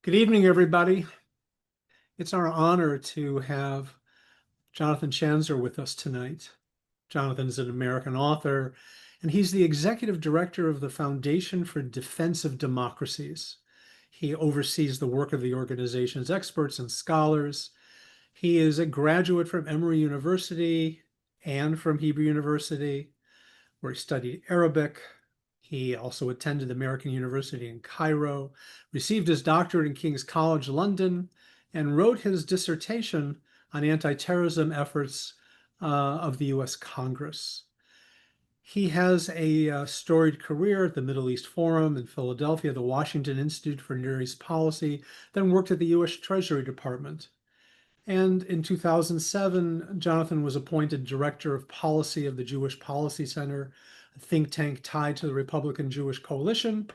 Good evening, everybody. It's our honor to have Jonathan Schanzer with us tonight. Jonathan is an American author, and he's the executive director of the Foundation for Defense of Democracies. He oversees the work of the organization's experts and scholars. He is a graduate from Emory University and from Hebrew University, where he studied Arabic. He also attended American University in Cairo, received his doctorate in King's College London, and wrote his dissertation on anti-terrorism efforts of the US Congress. He has a storied career at the Middle East Forum in Philadelphia, the Washington Institute for Near East Policy, then worked at the US Treasury Department. And in 2007, Jonathan was appointed Director of Policy of the Jewish Policy Center, a think tank tied to the Republican Jewish Coalition.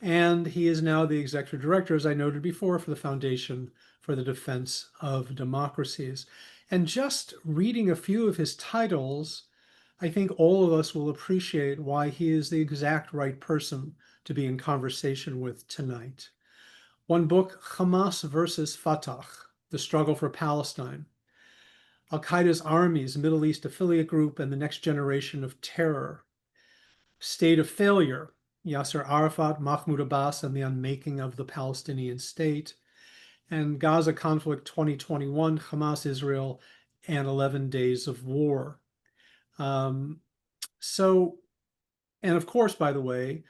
And he is now the Executive Director, as I noted before, for the Foundation for the Defense of Democracies. And just reading a few of his titles, I think all of us will appreciate why he is the exact right person to be in conversation with tonight. One book, Hamas versus Fatah, The Struggle for Palestine. Al-Qaeda's Armies, Middle East Affiliate Group, and the Next Generation of Terror. State of Failure, Yasser Arafat, Mahmoud Abbas, and the Unmaking of the Palestinian State. And Gaza Conflict 2021, Hamas, Israel, and 11 Days of War. And of course, by the way,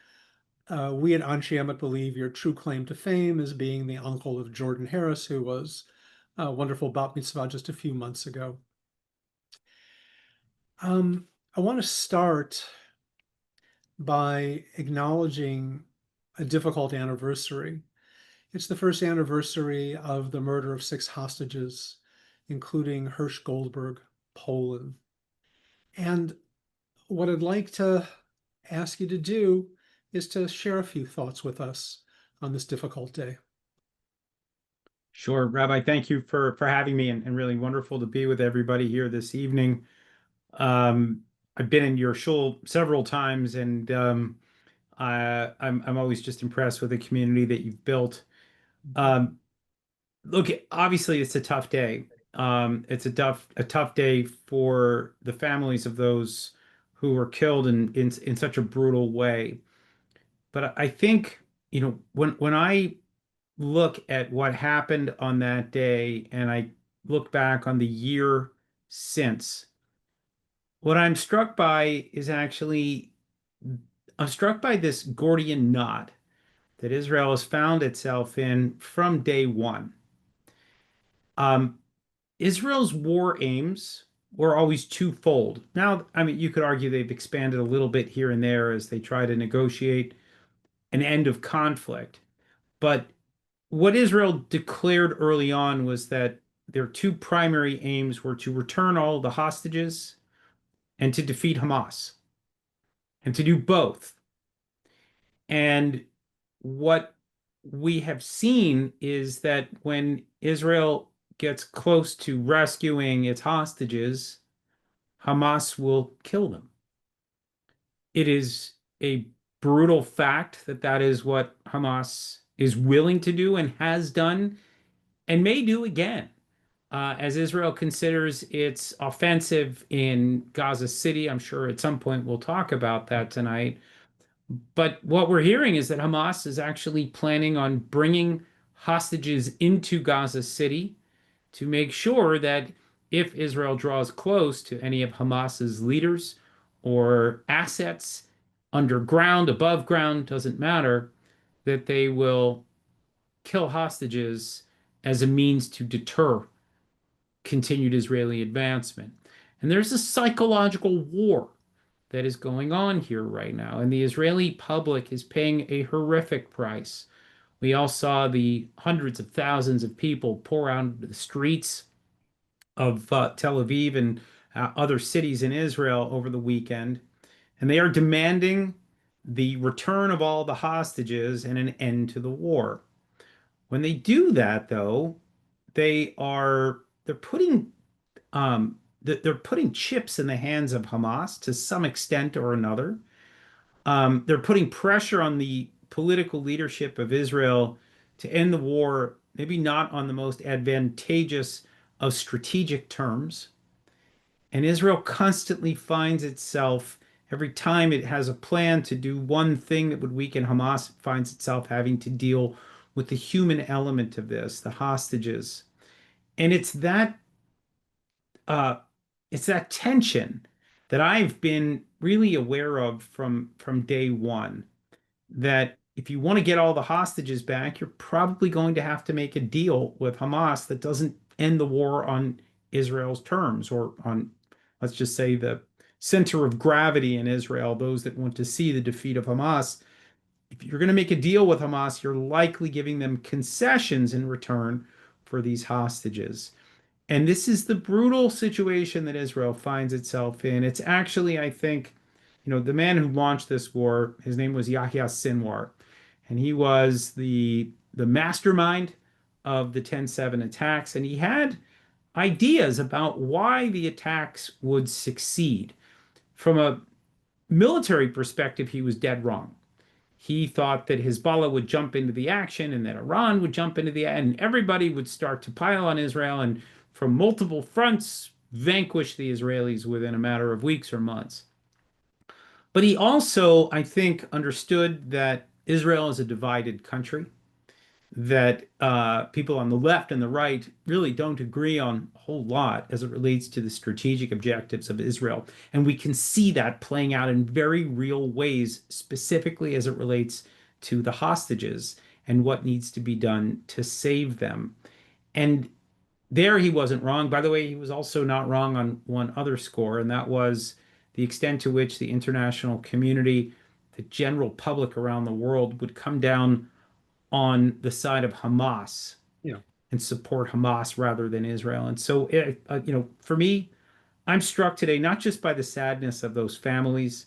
we at Anshe Emet believe your true claim to fame is being the uncle of Jordan Harris, who was a wonderful bat mitzvah just a few months ago. I want to start by acknowledging a difficult anniversary. It's the first anniversary of the murder of 6 hostages, including Hirsch Goldberg, Poland. And what I'd like to ask you to do is to share a few thoughts with us on this difficult day. Sure, Rabbi, thank you for having me, and really wonderful to be with everybody here this evening. I've been in your shul several times, and I'm always just impressed with the community that you've built. Look, obviously it's a tough day. It's a tough day for the families of those who were killed in such a brutal way. But I think, when I look at what happened on that day and I look back on the year since, what I'm struck by is actually, I'm struck by this Gordian knot that Israel has found itself in from day one. Um, Israel's war aims were always twofold. Now, I mean, you could argue they've expanded a little bit here and there as they try to negotiate an end of conflict. But what Israel declared early on was that their two primary aims were to return all the hostages and to defeat Hamas, and to do both. And what we have seen is that when Israel gets close to rescuing its hostages, Hamas will kill them. It is a brutal fact that that is what Hamas is willing to do and has done and may do again. As Israel considers its offensive in Gaza City. I'm sure at some point we'll talk about that tonight. But what we're hearing is that Hamas is actually planning on bringing hostages into Gaza City to make sure that if Israel draws close to any of Hamas's leaders or assets, underground, above ground, doesn't matter, that they will kill hostages as a means to deter continued Israeli advancement. And there's a psychological war that is going on here right now, and the Israeli public is paying a horrific price. We all saw the hundreds of thousands of people pour out into the streets of Tel Aviv and other cities in Israel over the weekend, and they are demanding the return of all the hostages and an end to the war. When they do that, though, they're putting they're putting chips in the hands of Hamas to some extent or another. They're putting pressure on the political leadership of Israel to end the war, maybe not on the most advantageous of strategic terms. And Israel constantly finds itself, every time it has a plan to do one thing that would weaken Hamas, it finds itself having to deal with the human element of this, the hostages. And uh, it's that tension that I've been really aware of from day one. That if you want to get all the hostages back, you're probably going to have to make a deal with Hamas that doesn't end the war on Israel's terms or on, let's just say, the center of gravity in Israel, those that want to see the defeat of Hamas. If you're going to make a deal with Hamas, you're likely giving them concessions in return for these hostages. And this is the brutal situation that Israel finds itself in. It's actually, I think, the man who launched this war, his name was Yahya Sinwar, and he was the mastermind of the 10/7 attacks, and he had ideas about why the attacks would succeed. From a military perspective, he was dead wrong. He thought that Hezbollah would jump into the action and that Iran would jump into the and everybody would start to pile on Israel and from multiple fronts vanquish the Israelis within a matter of weeks or months. But he also, I think, understood that Israel is a divided country, that people on the left and the right really don't agree on a whole lot as it relates to the strategic objectives of Israel. And we can see that playing out in very real ways, specifically as it relates to the hostages and what needs to be done to save them. And there he wasn't wrong. By the way, he was also not wrong on one other score, and that was the extent to which the international community, the general public around the world, would come down on the side of Hamas Yeah. and support Hamas rather than Israel. And so, for me, I'm struck today not just by the sadness of those families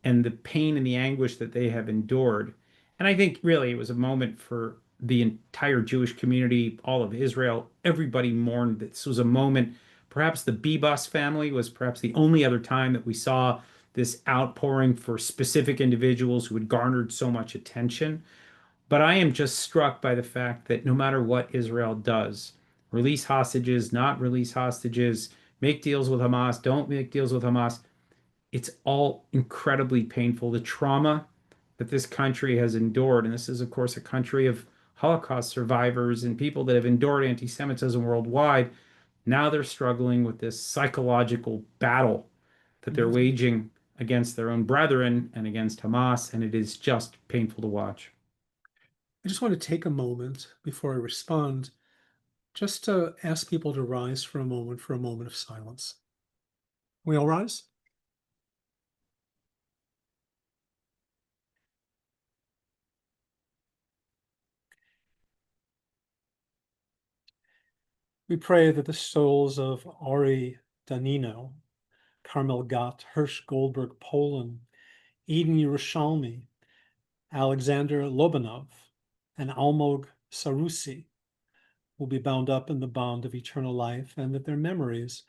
and the pain and the anguish that they have endured. And I think really it was a moment for the entire Jewish community, all of Israel. Everybody mourned. This was a moment. Perhaps the Bibas family was perhaps the only other time that we saw this outpouring for specific individuals who had garnered so much attention. But I am just struck by the fact that no matter what Israel does, release hostages, not release hostages, make deals with Hamas, don't make deals with Hamas, it's all incredibly painful. The trauma that this country has endured, and this is, of course, a country of Holocaust survivors and people that have endured anti-Semitism worldwide. Now they're struggling with this psychological battle that they're Mhm. waging against their own brethren and against Hamas, and it is just painful to watch. I just want to take a moment before I respond, just to ask people to rise for a moment of silence. We all rise? We pray that the souls of Ari Danino, Carmel Gott, Hirsch Goldberg Poland, Eden Yerushalmi, Alexander Lobanov, and Almog Sarusi will be bound up in the bond of eternal life, and that their memories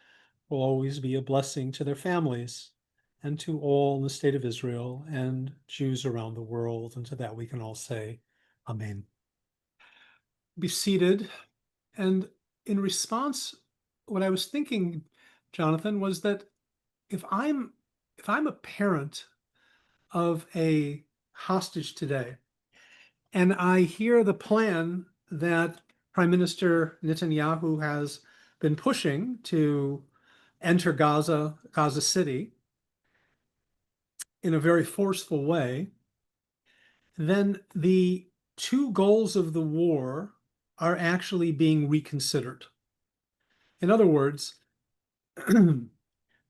will always be a blessing to their families and to all in the state of Israel and Jews around the world. And to that we can all say, Amen. Be seated. And in response, what I was thinking, Jonathan, was that if I'm if I'm a parent of a hostage today, and I hear the plan that Prime Minister Netanyahu has been pushing to enter Gaza City in a very forceful way, then the two goals of the war are actually being reconsidered. In other words,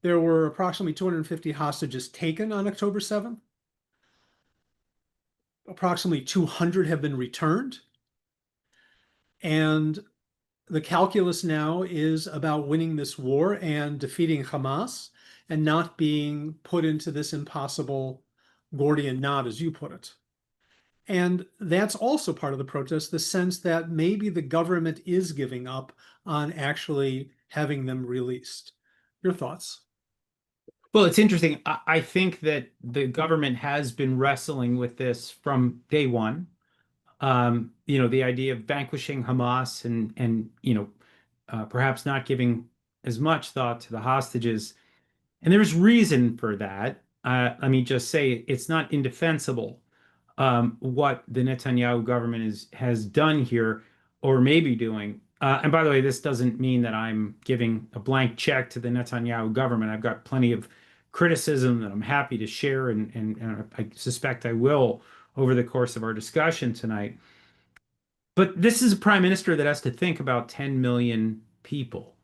there were approximately 250 hostages taken on October 7th. Approximately 200 have been returned. And the calculus now is about winning this war and defeating Hamas and not being put into this impossible Gordian knot, as you put it. And that's also part of the protest, the sense that maybe the government is giving up on actually having them released. Your thoughts? Well, it's interesting. I think that the government has been wrestling with this from day one. The idea of vanquishing Hamas and perhaps not giving as much thought to the hostages. And there's reason for that. Let me just say it's not indefensible what the Netanyahu government has done here or may be doing. And by the way, this doesn't mean that I'm giving a blank check to the Netanyahu government. I've got plenty of criticism that I'm happy to share, and I suspect I will over the course of our discussion tonight. But this is a prime minister that has to think about 10 million people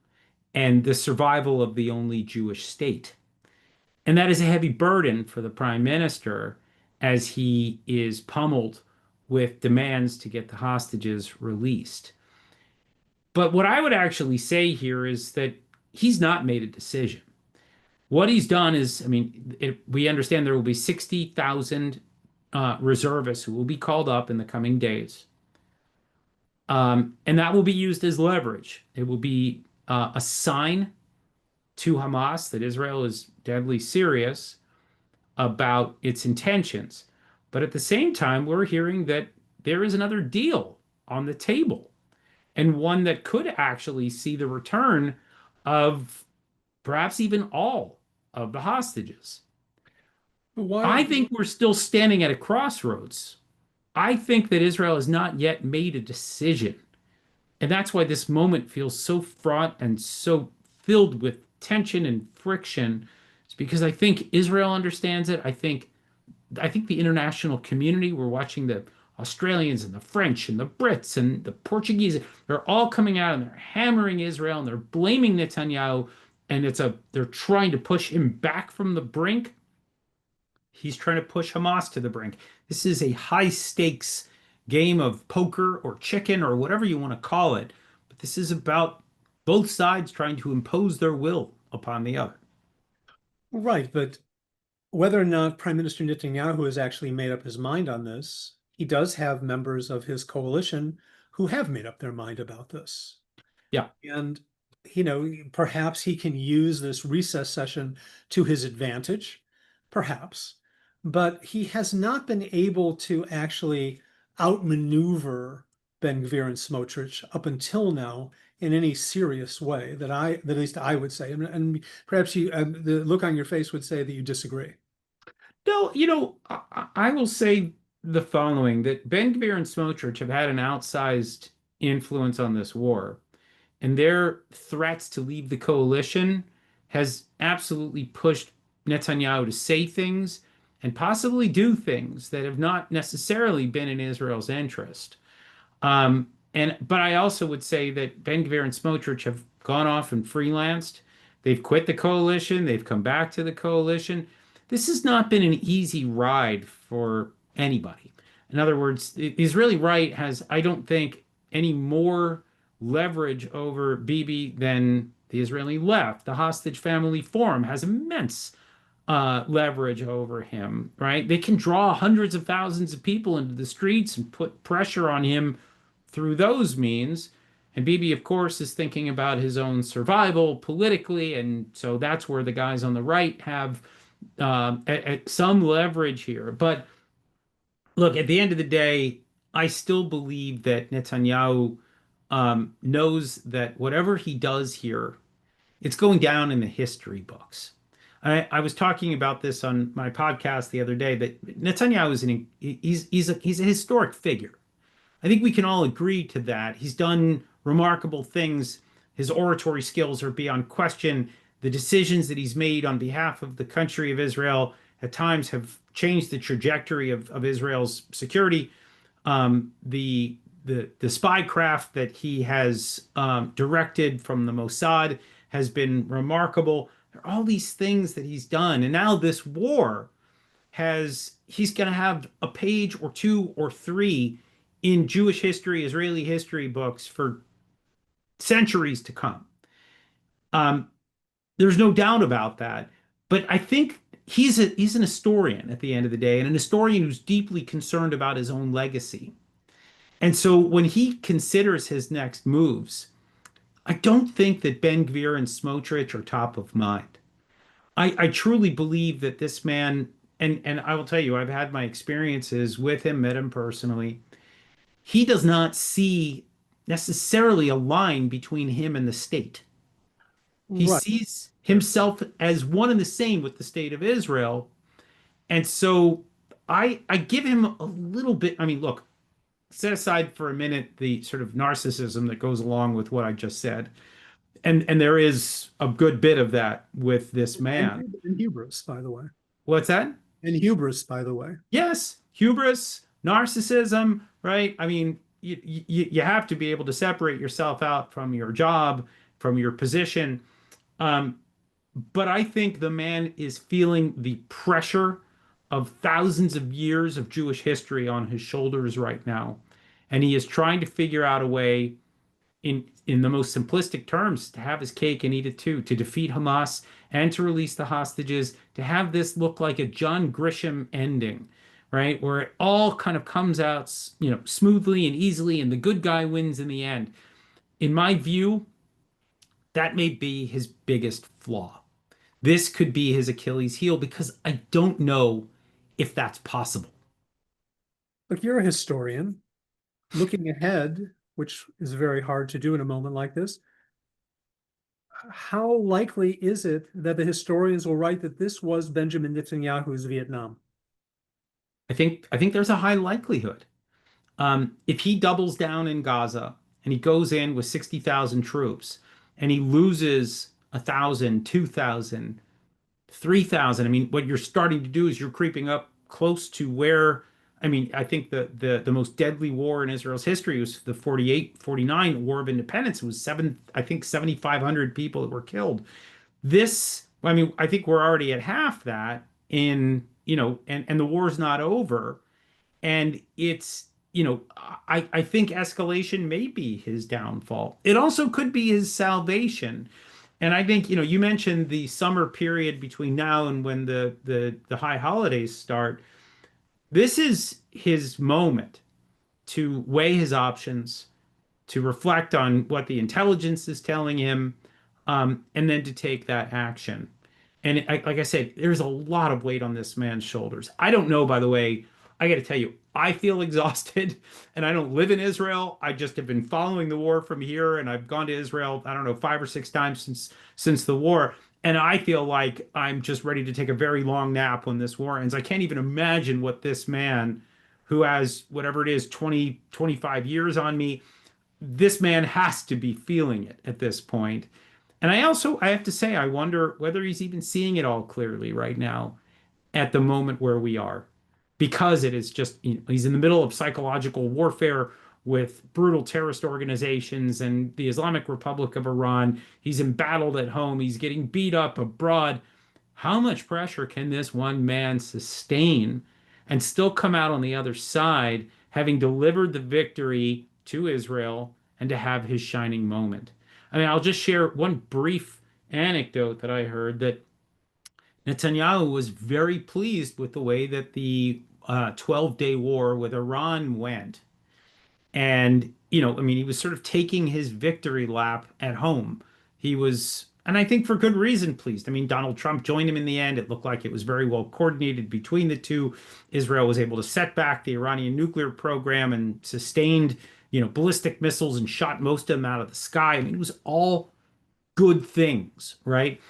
and the survival of the only Jewish state. And that is a heavy burden for the prime minister as he is pummeled with demands to get the hostages released. But what I would actually say here is that he's not made a decision. What he's done is, I mean, we understand there will be 60,000 reservists who will be called up in the coming days. And that will be used as leverage. It will be a sign to Hamas that Israel is deadly serious about its intentions. But at the same time, we're hearing that there is another deal on the table, and one that could actually see the return of perhaps even all of the hostages. Why? I think we're still standing at a crossroads. I think that Israel has not yet made a decision. And that's why this moment feels so fraught and so filled with tension and friction. It's because I think Israel understands it. I think the international community, we're watching the Australians and the French and the Brits and the Portuguese, they're all coming out and they're hammering Israel and they're blaming Netanyahu, and they're trying to push him back from the brink. He's trying to push Hamas to the brink. This is a high stakes game of poker or chicken or whatever you want to call it. But this is about both sides trying to impose their will upon the other. Right, but whether or not Prime Minister Netanyahu has actually made up his mind on this, he does have members of his coalition who have made up their mind about this. Yeah. And, perhaps he can use this recess session to his advantage, perhaps, but he has not been able to actually outmaneuver Ben-Gvir and Smotrich up until now in any serious way that at least I would say. And perhaps the look on your face would say that you disagree. No, I will say the following, that Ben-Gvir and Smotrich have had an outsized influence on this war, and their threats to leave the coalition has absolutely pushed Netanyahu to say things and possibly do things that have not necessarily been in Israel's interest. But I also would say that Ben-Gvir and Smotrich have gone off and freelanced. They've quit the coalition. They've come back to the coalition. This has not been an easy ride for anybody. In other words, the Israeli right has, I don't think, any more leverage over Bibi than the Israeli left. The Hostage Family Forum has immense leverage over him, right? They can draw hundreds of thousands of people into the streets and put pressure on him through those means. And Bibi, of course, is thinking about his own survival politically. And so that's where the guys on the right have at some leverage here. But look, at the end of the day, I still believe that Netanyahu knows that whatever he does here, it's going down in the history books. I was talking about this on my podcast the other day that Netanyahu he's a historic figure. I think we can all agree to that. He's done remarkable things. His oratory skills are beyond question. The decisions that he's made on behalf of the country of Israel at times have changed the trajectory of Israel's security. The spycraft that he has directed from the Mossad has been remarkable. There are all these things that he's done. And now this war he's going to have a page or two or three in Jewish history, Israeli history books for centuries to come. There's no doubt about that. But I think he's an historian at the end of the day, and an historian who's deeply concerned about his own legacy. And so when he considers his next moves, I don't think that Ben-Gvir and Smotrich are top of mind. I truly believe that this man, and I will tell you, I've had my experiences with him, met him personally. he does not see necessarily a line between him and the state. He Right. sees himself as one and the same with the state of Israel. And so I give him a little bit. I mean, look, set aside for a minute the sort of narcissism that goes along with what I just said. And there is a good bit of that with this man. And hubris, by the way. What's that? And hubris, by the way. Yes, hubris, narcissism, right? I mean, you have to be able to separate yourself out from your job, from your position. Um, but I think the man is feeling the pressure of thousands of years of Jewish history on his shoulders right now. And he is trying to figure out a way in the most simplistic terms, to have his cake and eat it too, to defeat Hamas and to release the hostages, to have this look like a John Grisham ending, right? Where it all kind of comes out, smoothly and easily, and the good guy wins in the end. In my view, that may be his biggest flaw. This could be his Achilles heel because I don't know if that's possible. Look, you're a historian looking ahead, which is very hard to do in a moment like this. How likely is it that the historians will write that this was Benjamin Netanyahu's Vietnam? I think there's a high likelihood. If he doubles down in Gaza and he goes in with 60,000 troops and he loses 1,000, 2,000, 3,000, I mean, what you're starting to do is you're creeping up close to where, I mean, I think the most deadly war in Israel's history was the 48, 49 War of Independence. It was I think 7,500 people that were killed. This, I mean, I think we're already at half that and the war's not over. And it's, I think escalation may be his downfall. It also could be his salvation. And I think, you mentioned the summer period between now and when the high holidays start. This is his moment to weigh his options, to reflect on what the intelligence is telling him, and then to take that action. And like I said, there's a lot of weight on this man's shoulders. I don't know, by the way, I got to tell you, I feel exhausted and I don't live in Israel. I just have been following the war from here and I've gone to Israel, I don't know, 5 or 6 times since the war. And I feel like I'm just ready to take a very long nap when this war ends. I can't even imagine what this man who has whatever it is, 20, 25 years on me, this man has to be feeling it at this point. And I have to say, I wonder whether he's even seeing it all clearly right now at the moment where we are, because it is just, he's in the middle of psychological warfare with brutal terrorist organizations and the Islamic Republic of Iran. He's embattled at home. He's getting beat up abroad. How much pressure can this one man sustain and still come out on the other side, having delivered the victory to Israel and to have his shining moment? I mean, I'll just share one brief anecdote that I heard that Netanyahu was very pleased with the way that the 12-day war with Iran went. And, I mean, he was sort of taking his victory lap at home. He was, and I think for good reason, pleased. I mean, Donald Trump joined him in the end. It looked like it was very well coordinated between the two. Israel was able to set back the Iranian nuclear program and sustained, ballistic missiles and shot most of them out of the sky. I mean, it was all good things, right?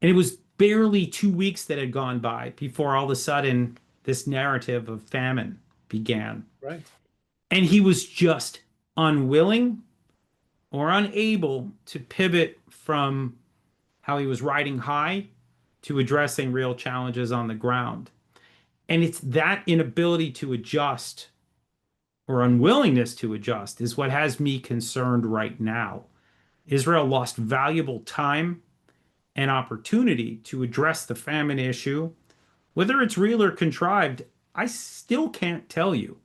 And it was barely 2 weeks that had gone by before all of a sudden this narrative of famine began. Right. And he was just unwilling or unable to pivot from how he was riding high to addressing real challenges on the ground. And it's that inability to adjust or unwillingness to adjust is what has me concerned right now. Israel lost valuable time and opportunity to address the famine issue. Whether it's real or contrived, I still can't tell you.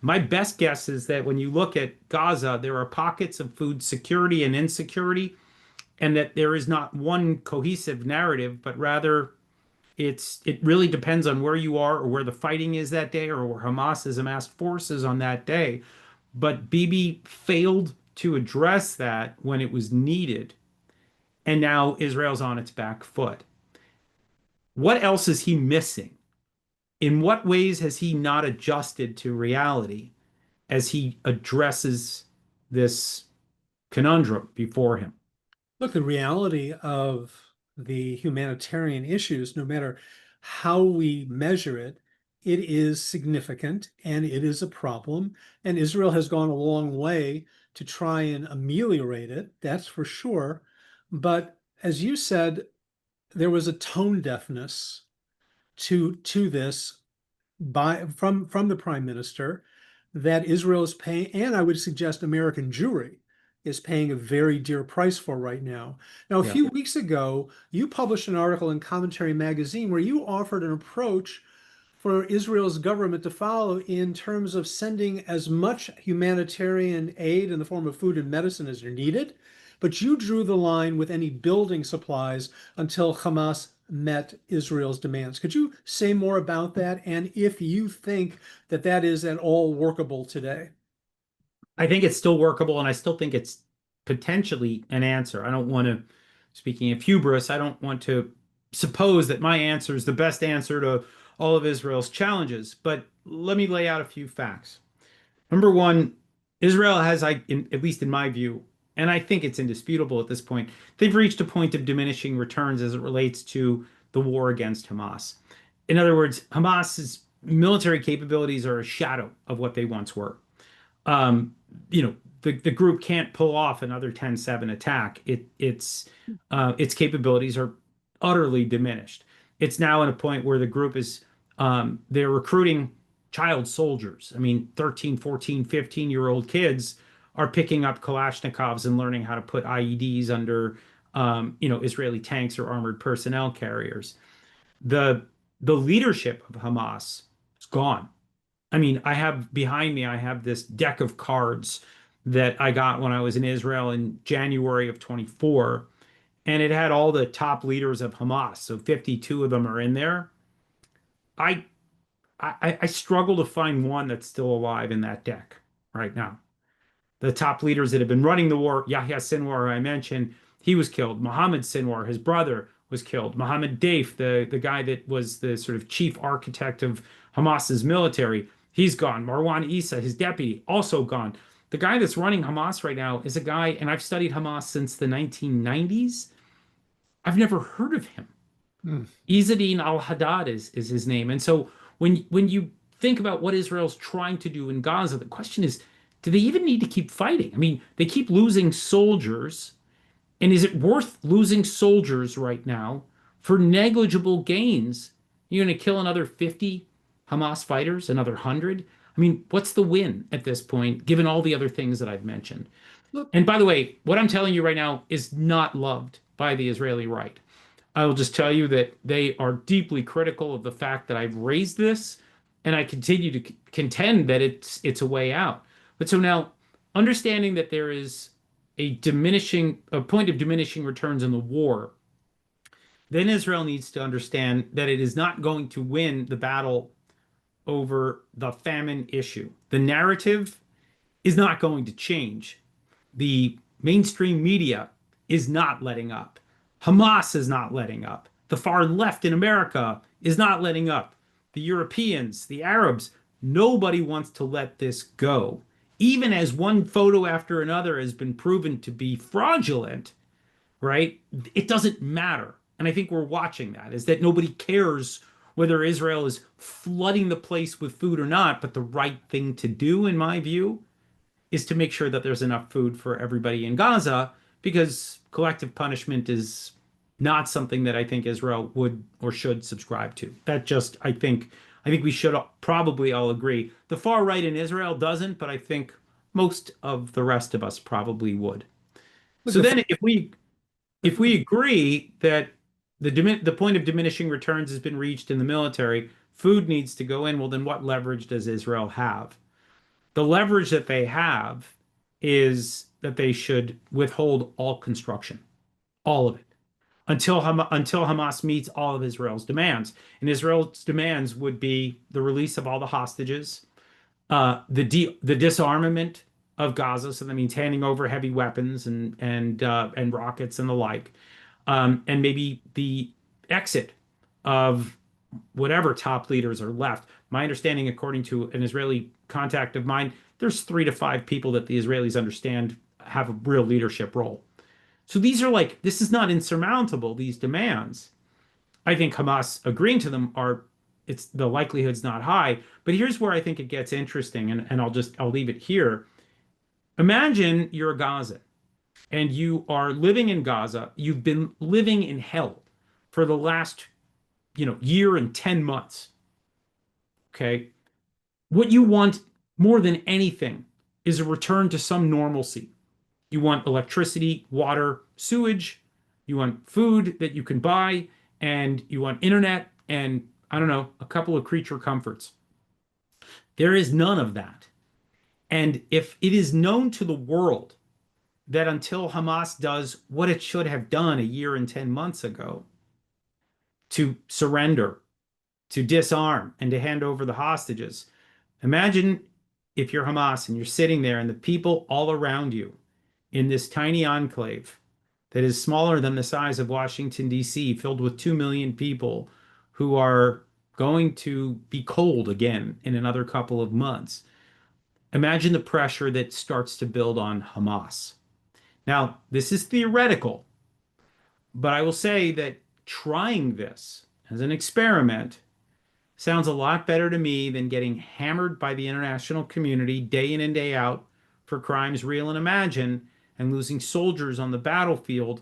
My best guess is that when you look at Gaza, there are pockets of food security and insecurity, and that there is not one cohesive narrative, but rather it really depends on where you are or where the fighting is that day or where Hamas has amassed forces on that day. But Bibi failed to address that when it was needed, and now Israel's on its back foot. What else is he missing? In what ways has he not adjusted to reality? as he addresses this conundrum before him. Look, the reality of the humanitarian issues, no matter how we measure it, it is significant and it is a problem. And Israel has gone a long way to try and ameliorate it, that's for sure. But as you said, there was a tone deafness to this from the prime minister that Israel is paying, and I would suggest American Jewry is paying a very dear price for right now. Now, a Yeah. few weeks ago, you published an article in Commentary Magazine where you offered an approach for Israel's government to follow in terms of sending as much humanitarian aid in the form of food and medicine as are needed. But you drew the line with any building supplies until Hamas met Israel's demands. Could you say more about that? And if you think that that is at all workable today? I think it's still workable, and I still think it's potentially an answer. I don't want to, speaking of hubris, I don't want to suppose that my answer is the best answer to all of Israel's challenges. But let me lay out a few facts. Number one, Israel has, at least in my view, and I think it's indisputable at this point, they've reached a point of diminishing returns as it relates to the war against Hamas. In other words, Hamas's military capabilities are a shadow of what they once were. um, the group can't pull off another 10-7 attack. Its capabilities are utterly diminished. It's now at a point where the group is they're recruiting child soldiers. I mean, 13, 14, 15-year-old kids are picking up Kalashnikovs and learning how to put IEDs under Israeli tanks or armored personnel carriers. The the leadership of Hamas is gone. I mean, I have behind me, I have this deck of cards that I got when I was in Israel in January of 24, and it had all the top leaders of Hamas. So 52 of them are in there. I I struggle to find one that's still alive in that deck right now. The top leaders that have been running the war, Yahya Sinwar, I mentioned, he was killed. Mohammed Sinwar, his brother, was killed. Mohammed Deif, the guy that was the sort of chief architect of Hamas's military, he's gone. Marwan Issa, his deputy, also gone. The guy that's running Hamas right now is a guy, and I've studied Hamas since the 1990s. I've never heard of him. Hmm. Izzadin al-Haddad is his name. And so when you think about what Israel's trying to do in Gaza, the question is, do they even need to keep fighting? I mean, they keep losing soldiers, and is it worth losing soldiers right now for negligible gains? You're going to kill another 50 Hamas fighters, another 100? I mean, what's the win at this point, given all the other things that I've mentioned? Look, And by the way, what I'm telling you right now is not loved by the Israeli right. I will just tell you that they are deeply critical of the fact that I've raised this, and I continue to contend that it's a way out. But so now, understanding that there is a point of diminishing returns in the war, then Israel needs to understand that it is not going to win the battle over the famine issue. The narrative is not going to change. The mainstream media is not letting up. Hamas is not letting up. The far left in America is not letting up. The Europeans, the Arabs, nobody wants to let this go. Even as one photo after another has been proven to be fraudulent, right? It doesn't matter. And I think we're watching that, is that nobody cares whether Israel is flooding the place with food or not. But the right thing to do, in my view, is to make sure that there's enough food for everybody in Gaza, because collective punishment is not something that I think Israel would or should subscribe to. That just, I think we should probably all agree. The far right in Israel doesn't, but I think most of the rest of us probably would. look, So then if we agree that the point of diminishing returns has been reached in the military, food needs to go in, well, then what leverage does Israel have? The leverage that they have is that they should withhold all construction, all of it, until Hamas meets all of Israel's demands. And Israel's demands would be the release of all the hostages, the disarmament of Gaza, so that means handing over heavy weapons and rockets and the like, and maybe the exit of whatever top leaders are left. My understanding, according to an Israeli contact of mine, there's 3 to 5 people that the Israelis understand have a real leadership role. So these are like, this is not insurmountable, these demands. I think Hamas agreeing to them are, it's the likelihood's not high. But here's where I think it gets interesting, and I'll leave it here. Imagine you're a Gaza and you are living in Gaza. You've been living in hell for the last, year and 10 months. Okay. What you want more than anything is a return to some normalcy. You want electricity, water, sewage. You want food that you can buy, and you want internet, and I don't know, a couple of creature comforts. There is none of that. And if it is known to the world that until Hamas does what it should have done a year and 10 months ago to surrender, to disarm, and to hand over the hostages, imagine if you're Hamas and you're sitting there and the people all around you in this tiny enclave that is smaller than the size of Washington, D.C., filled with 2 million people who are going to be cold again in another couple of months. Imagine the pressure that starts to build on Hamas. Now, this is theoretical, but I will say that trying this as an experiment sounds a lot better to me than getting hammered by the international community day in and day out for crimes real and imagined and losing soldiers on the battlefield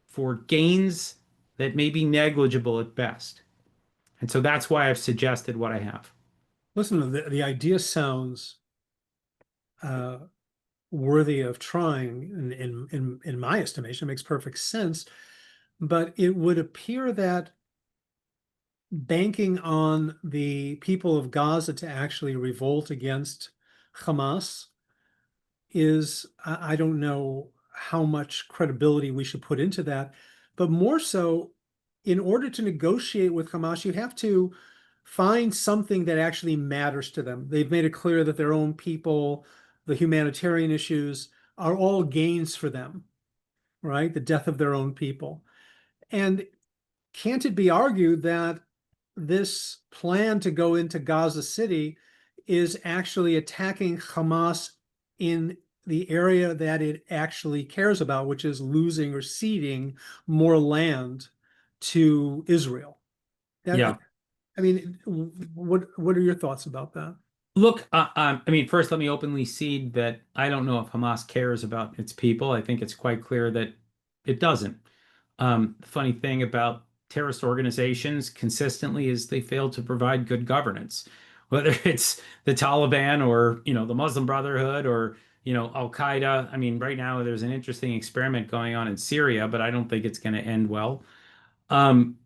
for gains that may be negligible at best. And so that's why I've suggested what I have. Listen, the idea sounds uh, worthy of trying, in my estimation. It makes perfect sense. But it would appear that banking on the people of Gaza to actually revolt against Hamas is, I don't know how much credibility we should put into that, but more so, in order to negotiate with Hamas, you have to find something that actually matters to them. They've made it clear that their own people, the humanitarian issues, are all gains for them, right? The death of their own people. And can't it be argued that this plan to go into Gaza City is actually attacking Hamas in the area that it actually cares about, which is losing or ceding more land to Israel? That, Yeah. I mean, what are your thoughts about that? Look, I mean, first, let me openly cede that I don't know if Hamas cares about its people. I think it's quite clear that it doesn't. The funny thing about terrorist organizations consistently is they fail to provide good governance, whether it's the Taliban or, the Muslim Brotherhood or, Al Qaeda. I mean, right now there's an interesting experiment going on in Syria, but I don't think it's going to end well. Um,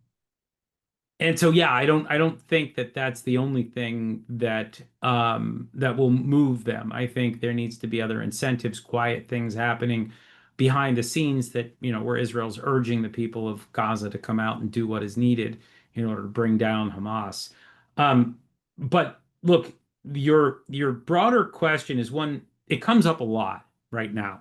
and so, yeah, I don't think that that's the only thing that will move them. I think there needs to be other incentives, quiet things happening behind the scenes that, where Israel's urging the people of Gaza to come out and do what is needed in order to bring down Hamas. Um, but look, your broader question is one, it comes up a lot right now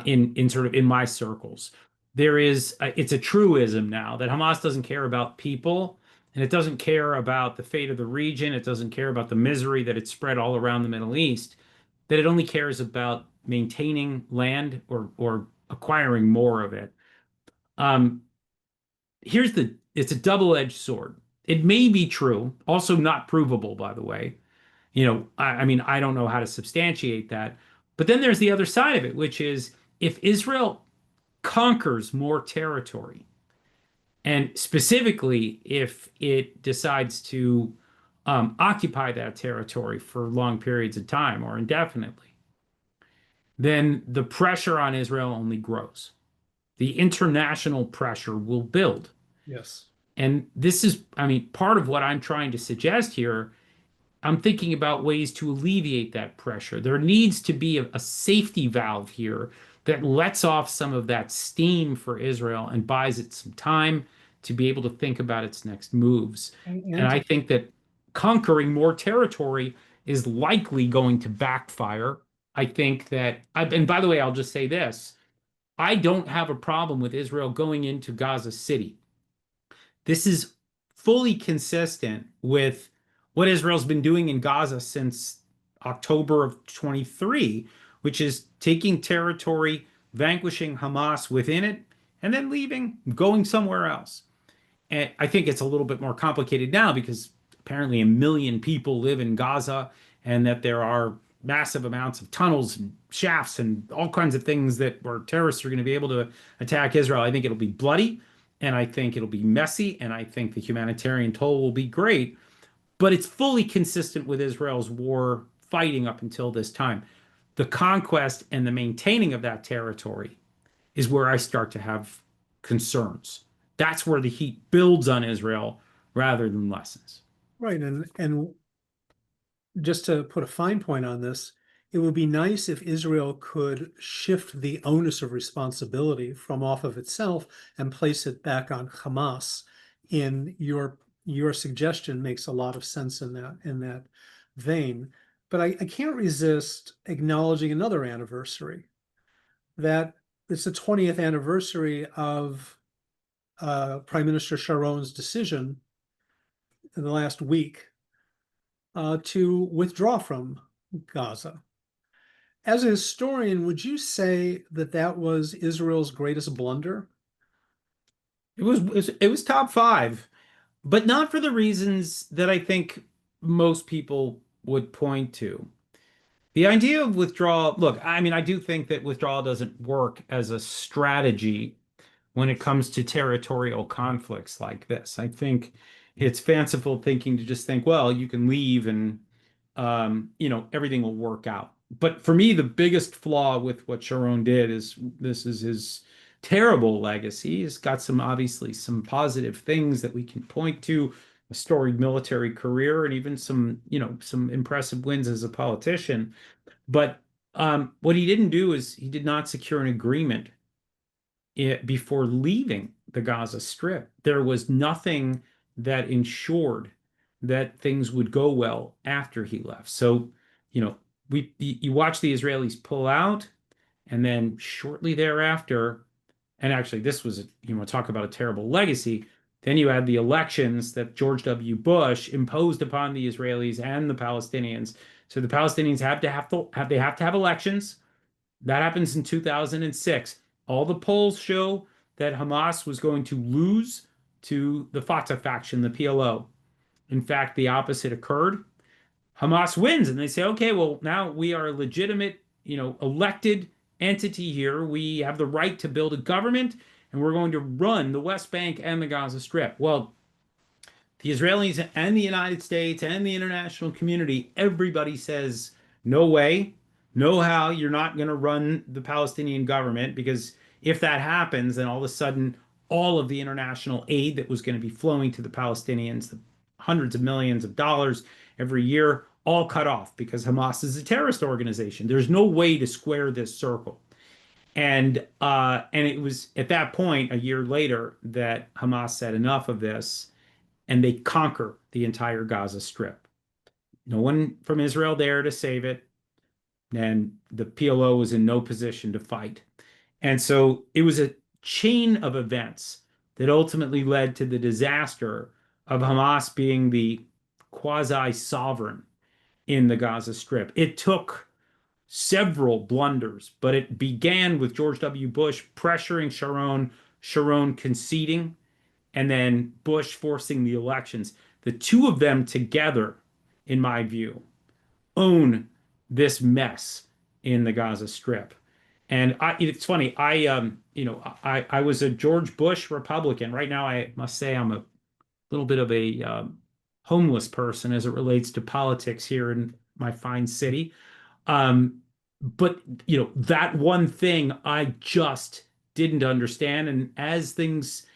in sort of in my circles. It's a truism now that Hamas doesn't care about people, and it doesn't care about the fate of the region. It doesn't care about the misery that it's spread all around the Middle East. That it only cares about maintaining land or acquiring more of it. Um, it's a double-edged sword. It may be true, also not provable, by the way. I mean, I don't know how to substantiate that. But then there's the other side of it, which is if Israel conquers more territory, and specifically if it decides to occupy that territory for long periods of time or indefinitely, then the pressure on Israel only grows. The international pressure will build. Yes. And this is, I mean, part of what I'm trying to suggest here. I'm thinking about ways to alleviate that pressure. There needs to be a safety valve here that lets off some of that steam for Israel and buys it some time to be able to think about its next moves. And And I think that conquering more territory is likely going to backfire. I think that, and by the way, I'll just say this. I don't have a problem with Israel going into Gaza City. This is fully consistent with what Israel's been doing in Gaza since October of 23, which is taking territory, vanquishing Hamas within it, and then leaving, going somewhere else. And I think it's a little bit more complicated now because apparently 1 million people live in Gaza and that there are massive amounts of tunnels and shafts and all kinds of things that where terrorists are going to be able to attack Israel. I think it'll be bloody and I think it'll be messy and I think the humanitarian toll will be great, but it's fully consistent with Israel's war fighting up until this time. The conquest and the maintaining of that territory is where I start to have concerns. That's where the heat builds on Israel rather than lessens. Right. And just to put a fine point on this, it would be nice if Israel could shift the onus of responsibility from off of itself and place it back on Hamas. In your suggestion makes a lot of sense in that vein. But I can't resist acknowledging another anniversary. That it's the 20th anniversary of Prime Minister Sharon's decision in the last week to withdraw from Gaza. As a historian, would you say that that was Israel's greatest blunder? It was top five, but not for the reasons that I think most people would point to. The idea of withdrawal, look, I mean, I do think that withdrawal doesn't work as a strategy when it comes to territorial conflicts like this. I think it's fanciful thinking to just think, well, you can leave and everything will work out. But for me, the biggest flaw with what Sharon did is this is his terrible legacy. He's got obviously some positive things that we can point to, a storied military career, and even some impressive wins as a politician. But what he didn't do is he did not secure an agreement before leaving the Gaza Strip. There was nothing that ensured that things would go well after he left. So, you watch the Israelis pull out, and then shortly thereafter, and actually this was, talk about a terrible legacy. Then you had the elections that George W. Bush imposed upon the Israelis and the Palestinians. So the Palestinians have to have elections. That happens in 2006. All the polls show that Hamas was going to lose to the Fatah faction, the PLO. In fact, the opposite occurred. Hamas wins, and they say, okay, well, now we are a legitimate, elected entity here. We have the right to build a government, and we're going to run the West Bank and the Gaza Strip. Well, the Israelis and the United States and the international community, everybody says, no way, no how, you're not going to run the Palestinian government, because if that happens, then all of a sudden, all of the international aid that was going to be flowing to the Palestinians, the hundreds of millions of dollars every year, all cut off because Hamas is a terrorist organization. There's no way to square this circle. And it was at that point, a year later, that Hamas said enough of this, and they conquer the entire Gaza Strip. No one from Israel there to save it, and the PLO was in no position to fight. And so it was a chain of events that ultimately led to the disaster of Hamas being the quasi-sovereign in the Gaza Strip. It took several blunders, but it began with George W. Bush pressuring Sharon, Sharon conceding, and then Bush forcing the elections. The two of them together, in my view, own this mess in the Gaza Strip. And it's funny, I was a George Bush Republican. Right now, I must say I'm a little bit of a homeless person as it relates to politics here in my fine city. But that one thing I just didn't understand. And as things,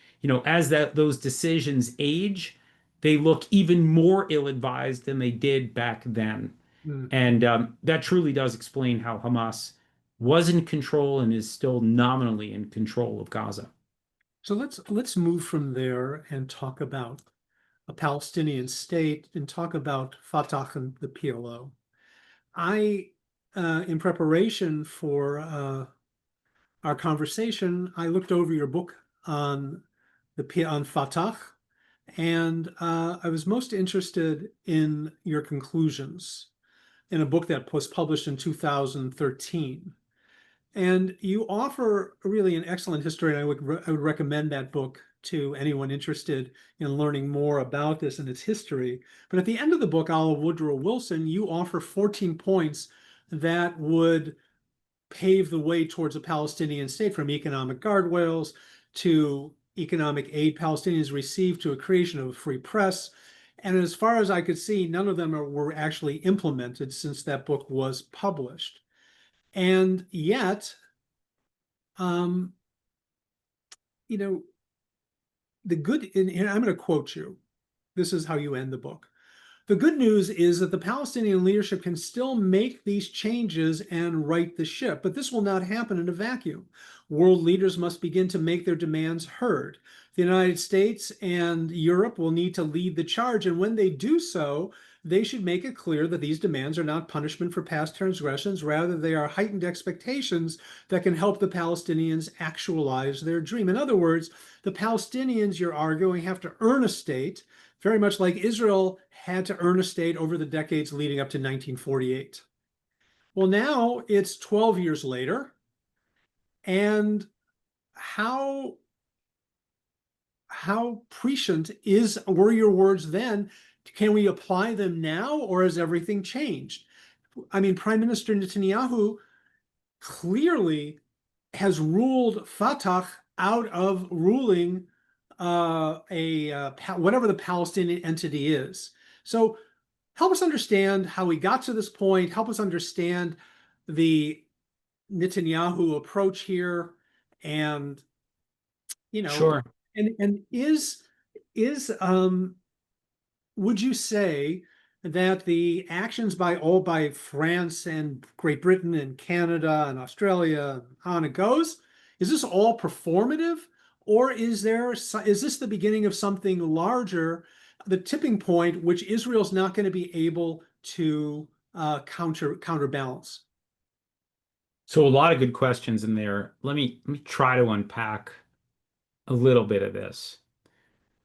as those decisions age, they look even more ill-advised than they did back then. Mm. And that truly does explain how Hamas was in control and is still nominally in control of Gaza. So let's move from there and talk about a Palestinian state and talk about Fatah and the PLO. In preparation for our conversation, I looked over your book on on Fatah, and I was most interested in your conclusions. in a book that was published in 2013. And you offer really an excellent history, and I would recommend that book to anyone interested in learning more about this and its history. But at the end of the book, Olive Woodrow Wilson, you offer 14 points that would pave the way towards a Palestinian state, from economic guardrails to economic aid Palestinians received to a creation of a free press. And as far as I could see, none of them were actually implemented since that book was published. And yet, um, you know, and I'm going to quote you. This is how you end the book. The good news is that the Palestinian leadership can still make these changes and right the ship, but this will not happen in a vacuum. World leaders must begin to make their demands heard. The United States and Europe will need to lead the charge, and when they do so, they should make it clear that these demands are not punishment for past transgressions. Rather, they are heightened expectations that can help the Palestinians actualize their dream. In other words, the Palestinians, you're arguing, have to earn a state, very much like Israel had to earn a state over the decades leading up to 1948. Well, now it's 12 years later, and how prescient were your words then? Can we apply them now, or has everything changed? I mean, Prime Minister Netanyahu clearly has ruled Fatah out of ruling whatever the Palestinian entity is. So help us understand how we got to this point. Help us understand the Netanyahu approach here, and Sure. and would you say that the actions by France and Great Britain and Canada and Australia, on it goes, is this all performative, or is this the beginning of something larger, the tipping point, which Israel's not going to be able to counterbalance? So a lot of good questions in there. Let me try to unpack a little bit of this.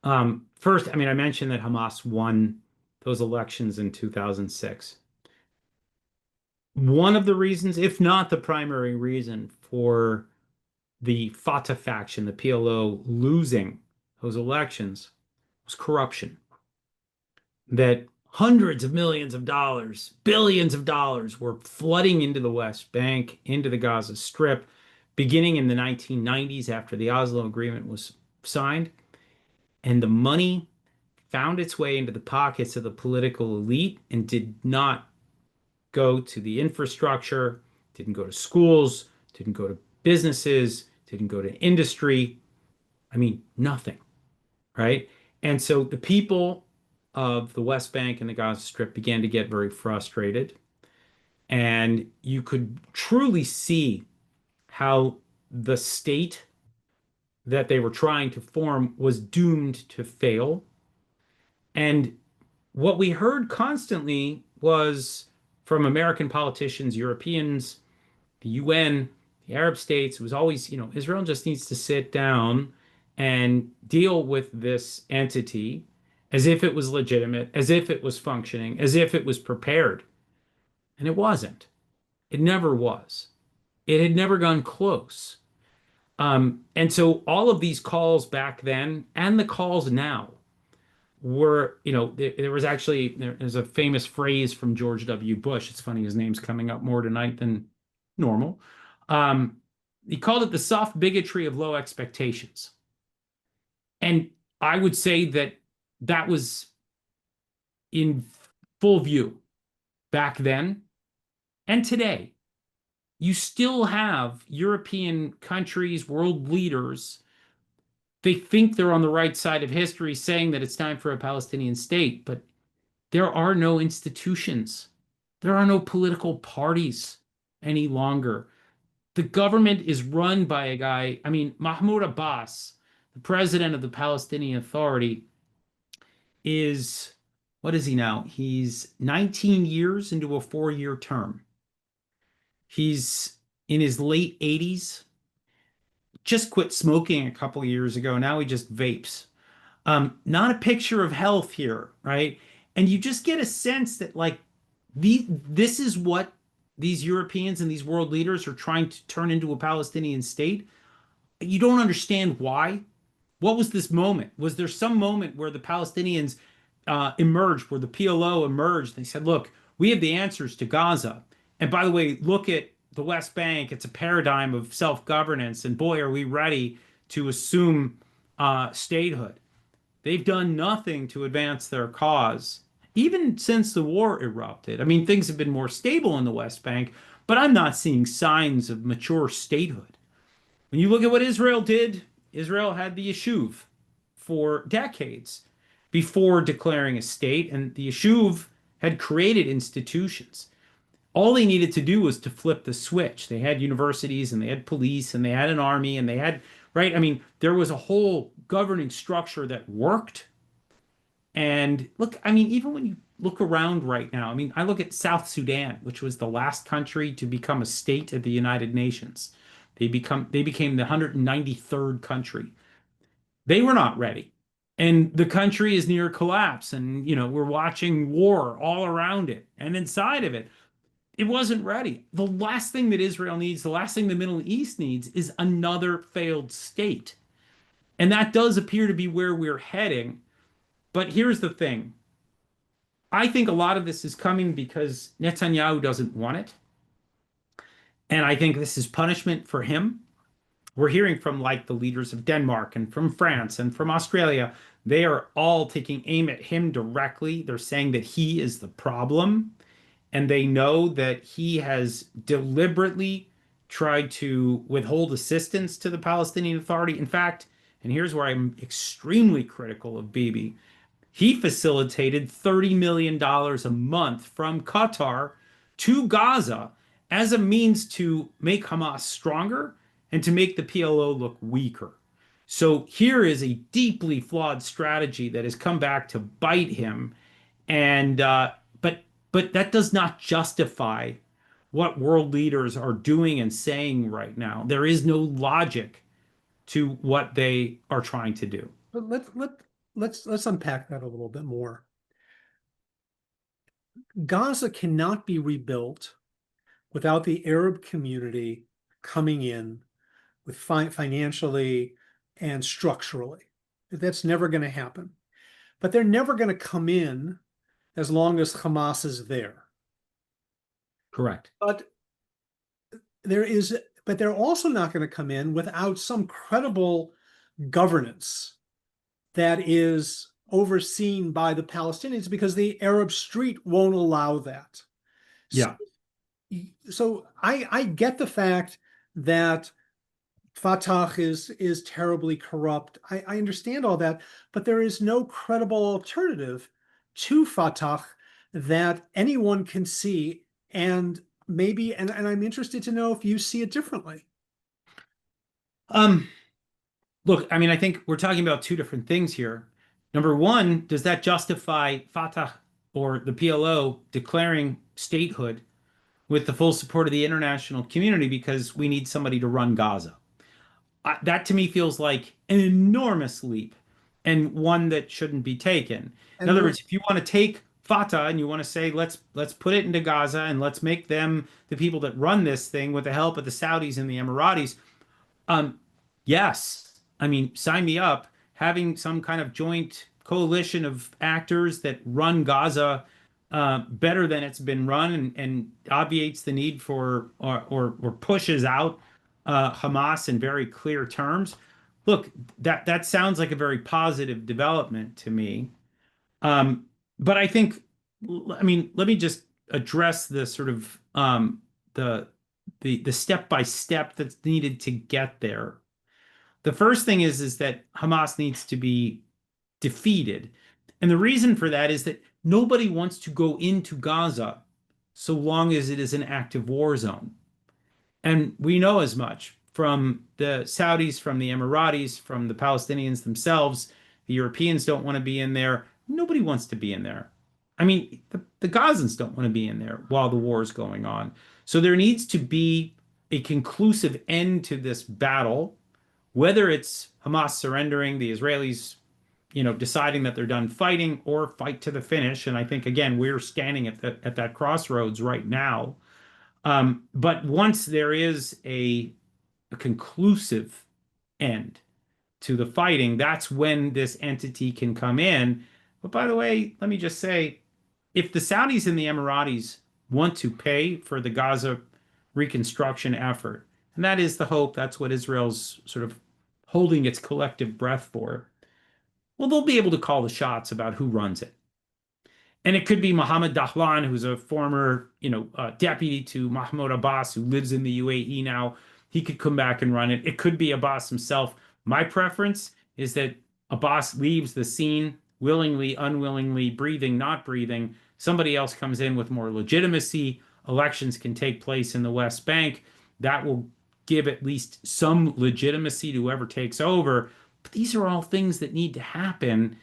First, I mean, I mentioned that Hamas won those elections in 2006. One of the reasons, if not the primary reason, for the Fatah faction, the PLO, losing those elections was corruption. That hundreds of millions of dollars, billions of dollars were flooding into the West Bank, into the Gaza Strip, beginning in the 1990s after the Oslo Agreement was signed. And the money found its way into the pockets of the political elite and did not go to the infrastructure, didn't go to schools, didn't go to businesses, didn't go to industry. I mean, nothing, right? And so the people of the West Bank and the Gaza Strip began to get very frustrated. And you could truly see how the state that they were trying to form was doomed to fail. And what we heard constantly was from American politicians, Europeans, the UN, the Arab states, it was always, Israel just needs to sit down and deal with this entity as if it was legitimate, as if it was functioning, as if it was prepared. And it wasn't. It never was. It had never gone close. And so all of these calls back then and the calls now were, there was actually, there's a famous phrase from George W. Bush. It's funny, his name's coming up more tonight than normal. He called it the soft bigotry of low expectations. And I would say that that was in full view back then and today. You still have European countries, world leaders, they think they're on the right side of history saying that it's time for a Palestinian state, but there are no institutions. There are no political parties any longer. The government is run by a guy, I mean, Mahmoud Abbas, the president of the Palestinian Authority, is, what is he now? He's 19 years into a 4-year term. He's in his late 80s, just quit smoking a couple of years ago. Now he just vapes. Not a picture of health here, right? And you just get a sense that, like, This is what these Europeans and these world leaders are trying to turn into a Palestinian state. You don't understand why. What was this moment? Was there some moment where the Palestinians emerged, where the PLO emerged? They said, look, we have the answers to Gaza. And by the way, look at the West Bank. It's a paradigm of self-governance. And boy, are we ready to assume statehood. They've done nothing to advance their cause, even since the war erupted. I mean, things have been more stable in the West Bank, but I'm not seeing signs of mature statehood. When you look at what Israel did, Israel had the Yishuv for decades before declaring a state, and the Yishuv had created institutions. All they needed to do was to flip the switch. They had universities and they had police and they had an army and they had, right? I mean, there was a whole governing structure that worked. And look, I mean, even when you look around right now, I mean, I look at South Sudan, which was the last country to become a state of the United Nations. They became the 193rd country. They were not ready. And the country is near collapse. And, we're watching war all around it and inside of it. It wasn't ready. The last thing that Israel needs, the last thing the Middle East needs is another failed state. And that does appear to be where we're heading. But here's the thing. I think a lot of this is coming because Netanyahu doesn't want it. And I think this is punishment for him. We're hearing from like the leaders of Denmark and from France and from Australia. They are all taking aim at him directly. They're saying that he is the problem. And they know that he has deliberately tried to withhold assistance to the Palestinian Authority. In fact, and here's where I'm extremely critical of Bibi, he facilitated $30 million a month from Qatar to Gaza as a means to make Hamas stronger and to make the PLO look weaker. So here is a deeply flawed strategy that has come back to bite him. And but that does not justify what world leaders are doing and saying right now. There is no logic to what they are trying to do. But let's unpack that a little bit more. Gaza cannot be rebuilt without the Arab community coming in with financially and structurally. That's never going to happen. But they're never going to come in as long as Hamas is there. Correct. But they're also not going to come in without some credible governance that is overseen by the Palestinians, because the Arab street won't allow that. Yeah. So I get the fact that Fatah is terribly corrupt. I understand all that, but there is no credible alternative to Fatah that anyone can see. And maybe, and I'm interested to know if you see it differently. Look, I mean, I think we're talking about two different things here. Number one, does that justify Fatah or the PLO declaring statehood with the full support of the international community because we need somebody to run Gaza? That to me feels like an enormous leap and one that shouldn't be taken. In other words, if you want to take Fatah and you want to say let's put it into Gaza and let's make them the people that run this thing with the help of the Saudis and the Emiratis, yes. I mean, sign me up. Having some kind of joint coalition of actors that run Gaza better than it's been run and obviates the need for or pushes out Hamas in very clear terms. Look, that sounds like a very positive development to me. But I think, I mean, let me just address the sort of the step by step that's needed to get there. The first thing is that Hamas needs to be defeated. And the reason for that is that nobody wants to go into Gaza so long as it is an active war zone. And we know as much from the Saudis, from the Emiratis, from the Palestinians themselves. The Europeans don't want to be in there. Nobody wants to be in there. I mean, the Gazans don't want to be in there while the war is going on. So there needs to be a conclusive end to this battle, whether it's Hamas surrendering, the Israelis deciding that they're done fighting or fight to the finish. And I think again, we're standing at that crossroads right now. But once there is a conclusive end to the fighting, that's when this entity can come in. But by the way, let me just say, if the Saudis and the Emiratis want to pay for the Gaza reconstruction effort, and that is the hope, that's what Israel's sort of holding its collective breath for, well, they'll be able to call the shots about who runs it. And it could be Mohammed Dahlan, who's a former, deputy to Mahmoud Abbas, who lives in the UAE now. He could come back and run it. It could be Abbas himself. My preference is that Abbas leaves the scene willingly, unwillingly, breathing, not breathing. Somebody else comes in with more legitimacy. Elections can take place in the West Bank. That will give at least some legitimacy to whoever takes over. But these are all things that need to happen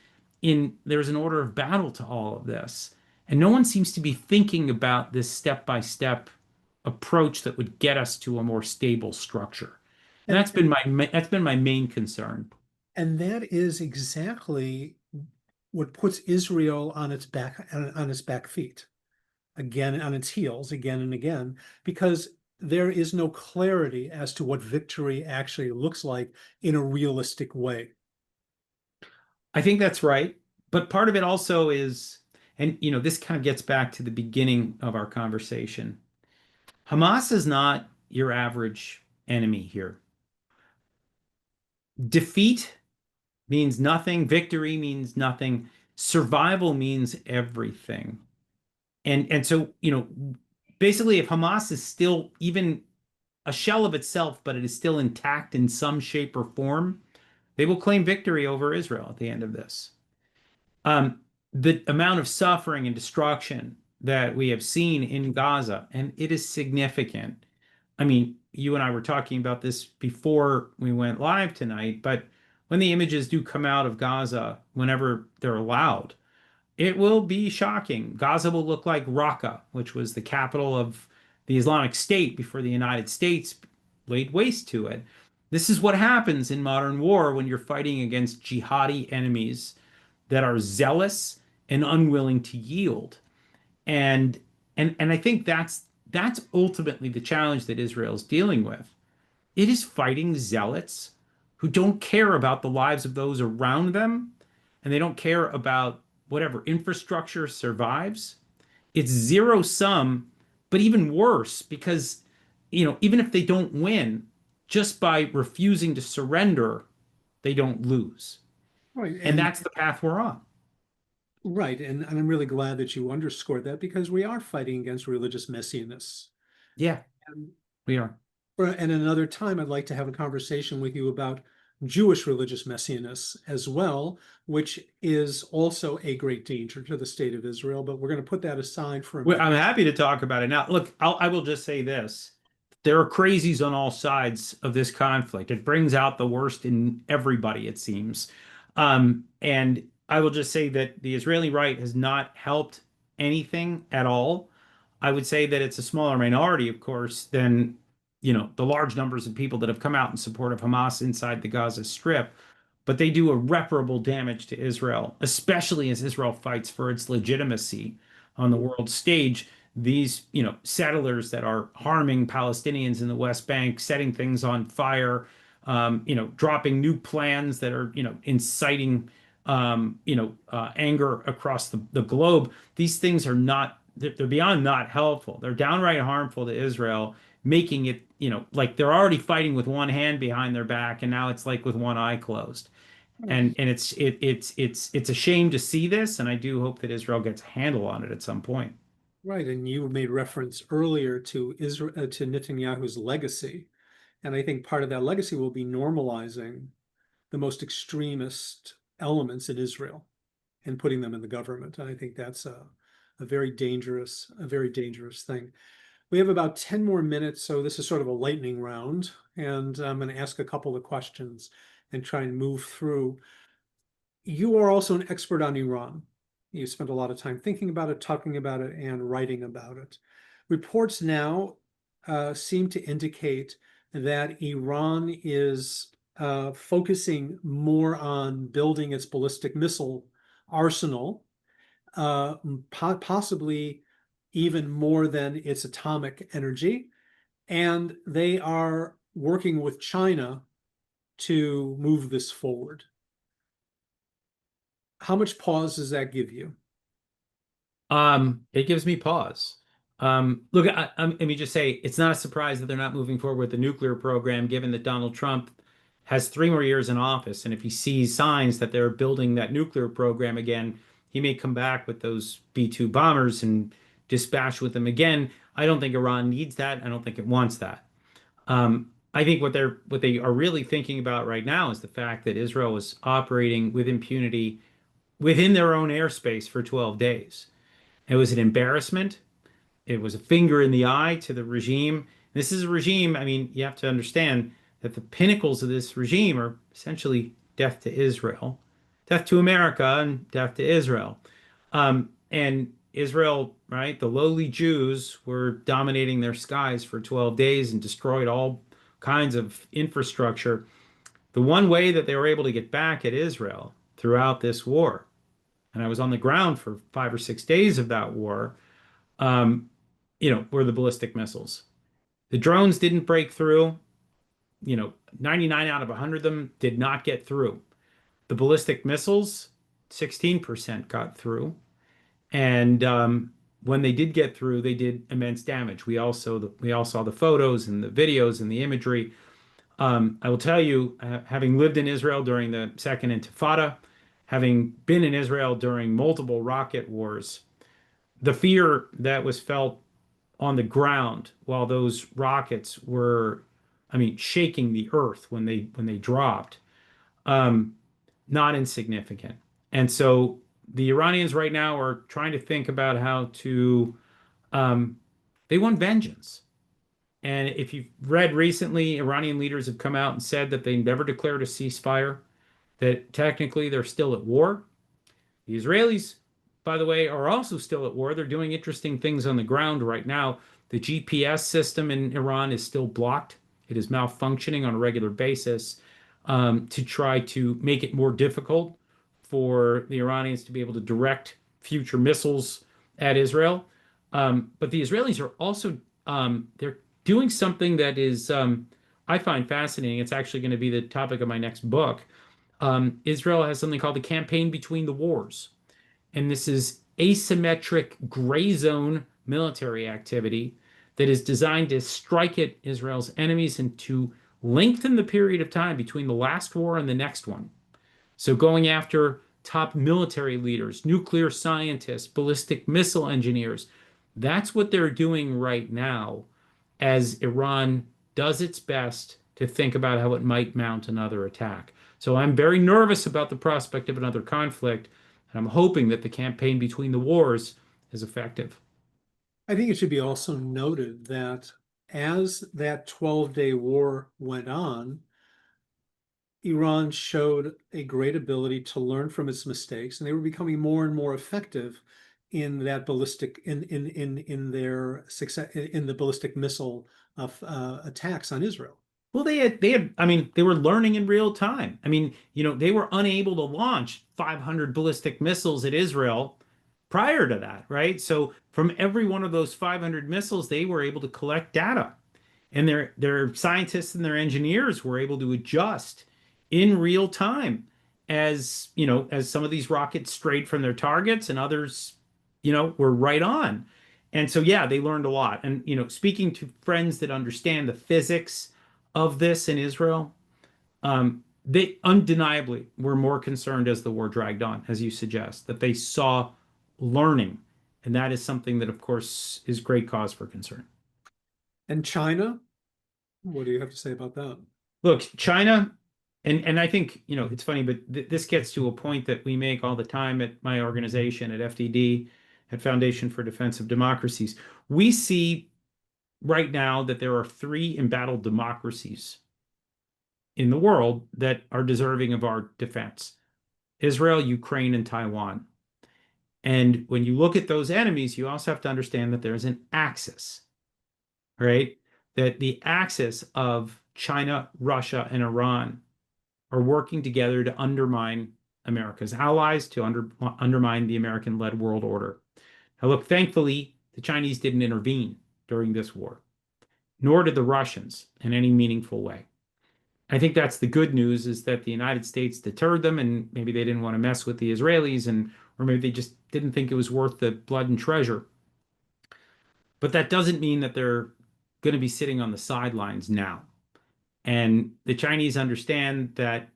there's an order of battle to all of this. And no one seems to be thinking about this step-by-step approach that would get us to a more stable structure. And And, that's been my main concern. and that is exactly what puts Israel on its back feet, again on its heels, again and again, because there is no clarity as to what victory actually looks like in a realistic way. I think that's right. But part of it also is, and this kind of gets back to the beginning of our conversation. Hamas is not your average enemy here. Defeat means nothing, victory means nothing, survival means everything. And so, basically if Hamas is still even a shell of itself, but it is still intact in some shape or form, they will claim victory over Israel at the end of this. The amount of suffering and destruction that we have seen in Gaza, and it is significant. I mean, you and I were talking about this before we went live tonight, but when the images do come out of Gaza, whenever they're allowed, it will be shocking. Gaza will look like Raqqa, which was the capital of the Islamic State before the United States laid waste to it. This is what happens in modern war when you're fighting against jihadi enemies that are zealous and unwilling to yield. And I think that's ultimately the challenge that Israel's dealing with. It is fighting zealots who don't care about the lives of those around them, and they don't care about whatever infrastructure survives. It's zero sum, but even worse because, even if they don't win, just by refusing to surrender, they don't lose. Right. And And that's the path we're on. right. And I'm really glad that you underscored that because we are fighting against religious messiness. Yeah, And, we are. and another time, I'd like to have a conversation with you about Jewish religious messiness as well, which is also a great danger to the state of Israel. But we're going to put that aside for a Well, minute. I'm happy to talk about it now. Look, I will just say this. There are crazies on all sides of this conflict. It brings out the worst in everybody, it seems. And I will just say that the Israeli right has not helped anything at all. I would say that it's a smaller minority, of course, than, the large numbers of people that have come out in support of Hamas inside the Gaza Strip. But they do irreparable damage to Israel, especially as Israel fights for its legitimacy on the world stage. These, settlers that are harming Palestinians in the West Bank, setting things on fire, dropping new plans that are, inciting, anger across the globe. These things are not, they're beyond not helpful. They're downright harmful to Israel, making it, like they're already fighting with one hand behind their back, and now it's like with one eye closed. And it's a shame to see this, and I do hope that Israel gets a handle on it at some point. Right. And you made reference earlier to Israel, to Netanyahu's legacy. And I think part of that legacy will be normalizing the most extremist elements in Israel and putting them in the government. And I think that's a very dangerous thing. We have about 10 more minutes, so this is sort of a lightning round, and I'm going to ask a couple of questions and try and move through. You are also an expert on Iran. You spent a lot of time thinking about it, talking about it, and writing about it. Reports now seem to indicate that Iran is focusing more on building its ballistic missile arsenal, possibly even more than its atomic energy. And they are working with China to move this forward. How much pause does that give you? It gives me pause. Look, let me just say, it's not a surprise that they're not moving forward with the nuclear program, given that Donald Trump has 3 more years in office. And if he sees signs that they're building that nuclear program again, he may come back with those B-2 bombers and dispatch with them again. I don't think Iran needs that. I don't think it wants that. I think what they are really thinking about right now is the fact that Israel is operating with impunity within their own airspace for 12 days. It was an embarrassment. It was a finger in the eye to the regime. This is a regime, I mean, you have to understand that the pinnacles of this regime are essentially death to Israel, death to America, and death to Israel. And Israel, right, the lowly Jews were dominating their skies for 12 days and destroyed all kinds of infrastructure. The one way that they were able to get back at Israel throughout this war, and I was on the ground for 5 or 6 days of that war, um, were the ballistic missiles. The drones didn't break through. 99 out of 100 of them did not get through. The ballistic missiles, 16% got through. And when they did get through, they did immense damage. We all saw the photos and the videos and the imagery. I will tell you, having lived in Israel during the Second Intifada, having been in Israel during multiple rocket wars, the fear that was felt on the ground while those rockets were, I mean, shaking the earth when they dropped, um, not insignificant. And so the Iranians right now are trying to think about how to, um, they want vengeance. And if you've read recently, Iranian leaders have come out and said that they never declared a ceasefire, that technically they're still at war. The Israelis, by the way, are also still at war. They're doing interesting things on the ground right now. The GPS system in Iran is still blocked. It is malfunctioning on a regular basis, to try to make it more difficult for the Iranians to be able to direct future missiles at Israel. But the Israelis are also they're doing something that is I find fascinating. It's actually going to be the topic of my next book. Israel has something called the Campaign Between the Wars. And this is asymmetric gray zone military activity that is designed to strike at Israel's enemies and to lengthen the period of time between the last war and the next one. So going after top military leaders, nuclear scientists, ballistic missile engineers, that's what they're doing right now as Iran does its best to think about how it might mount another attack. So I'm very nervous about the prospect of another conflict, and I'm hoping that the campaign between the wars is effective. I think it should be also noted that as that 12-day war went on, Iran showed a great ability to learn from its mistakes, and they were becoming more and more effective in that ballistic in their success in the ballistic missile of attacks on Israel. Well, I mean, they were learning in real time. I mean, they were unable to launch 500 ballistic missiles at Israel prior to that, right? So from every one of those 500 missiles, they were able to collect data. And their scientists and their engineers were able to adjust in real time as some of these rockets strayed from their targets and others, were right on. And so, yeah, they learned a lot. And, speaking to friends that understand the physics of this in Israel, they undeniably were more concerned as the war dragged on, as you suggest, that they saw learning. And that is something that, of course, is great cause for concern. And China, what do you have to say about that? Look, China, and I think, it's funny, but this gets to a point that we make all the time at my organization, at FDD, at Foundation for Defense of Democracies. We see right now that there are 3 embattled democracies in the world that are deserving of our defense: Israel, Ukraine, and Taiwan. And when you look at those enemies, you also have to understand that there's an axis, right? That the axis of China, Russia, and Iran are working together to undermine America's allies, to undermine the American-led world order. Now, look, thankfully, the Chinese didn't intervene during this war, nor did the Russians in any meaningful way. I think that's the good news is that the United States deterred them and maybe they didn't want to mess with the Israelis and or maybe they just didn't think it was worth the blood and treasure. But that doesn't mean that they're going to be sitting on the sidelines now. And the Chinese understand that,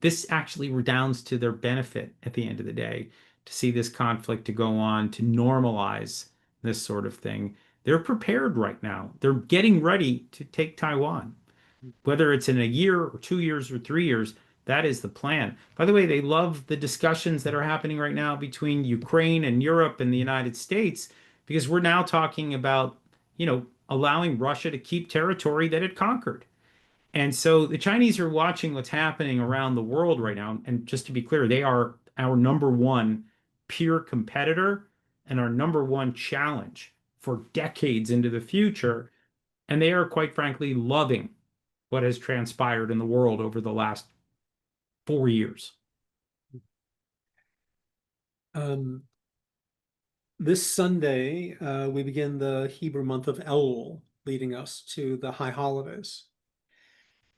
this actually redounds to their benefit at the end of the day to see this conflict to go on, to normalize this sort of thing. They're prepared right now. They're getting ready to take Taiwan. Whether it's in a year or 2 years or 3 years, that is the plan. By the way, they love the discussions that are happening right now between Ukraine and Europe and the United States because we're now talking about, allowing Russia to keep territory that it conquered. And so the Chinese are watching what's happening around the world right now. And just to be clear, they are our number one peer competitor and our number one challenge for decades into the future. And they are, quite frankly, loving what has transpired in the world over the last 4 years. This Sunday, we begin the Hebrew month of Elul, leading us to the high holidays.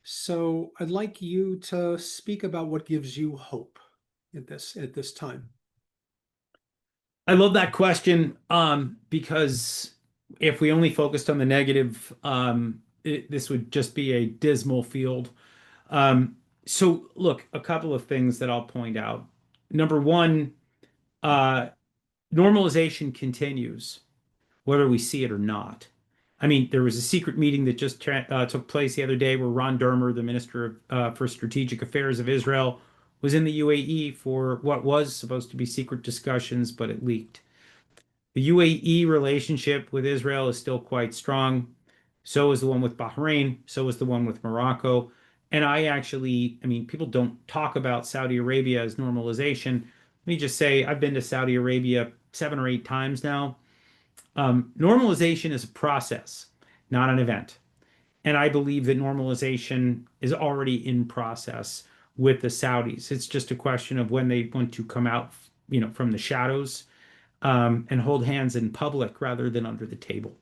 So I'd like you to speak about what gives you hope at this time. I love that question because if we only focused on the negative, this would just be a dismal field. So, look, a couple of things that I'll point out. Number one, uh, normalization continues, whether we see it or not. I mean, there was a secret meeting that just took place the other day where Ron Dermer, the Minister for Strategic Affairs of Israel, was in the UAE for what was supposed to be secret discussions, but it leaked. The UAE relationship with Israel is still quite strong. So is the one with Bahrain. So is the one with Morocco. And I mean, people don't talk about Saudi Arabia as normalization. Let me just say, I've been to Saudi Arabia 7 or 8 times now. Normalization is a process, not an event. And I believe that normalization is already in process with the Saudis. It's just a question of when they want to come out, from the shadows and hold hands in public rather than under the table.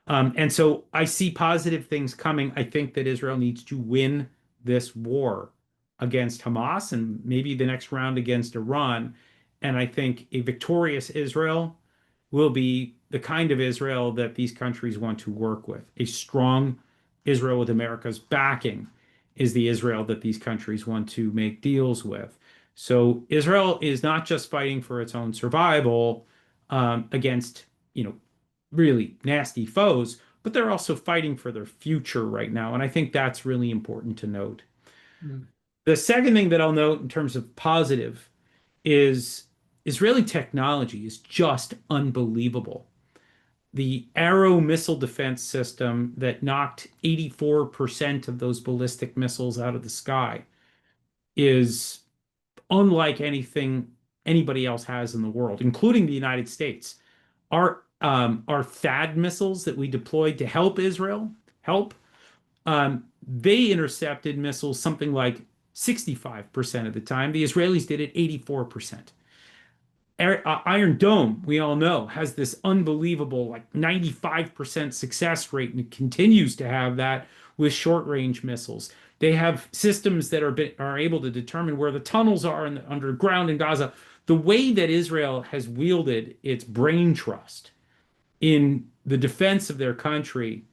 And so I see positive things coming. I think that Israel needs to win this war against Hamas and maybe the next round against Iran. And I think a victorious Israel will be the kind of Israel that these countries want to work with. A strong Israel with America's backing is the Israel that these countries want to make deals with. So Israel is not just fighting for its own survival against, really nasty foes, but they're also fighting for their future right now. And I think that's really important to note. Mm. The second thing that I'll note in terms of positive is Israeli technology is just unbelievable. The Arrow missile defense system that knocked 84% of those ballistic missiles out of the sky is unlike anything anybody else has in the world, including the United States. Our THAAD missiles that we deployed to help Israel they intercepted missiles something like 65% of the time. The Israelis did it 84%. Iron Dome, we all know, has this unbelievable like 95% success rate and continues to have that with short-range missiles. They have systems that are able to determine where the tunnels are underground in Gaza. The way that Israel has wielded its brain trust in the defense of their country,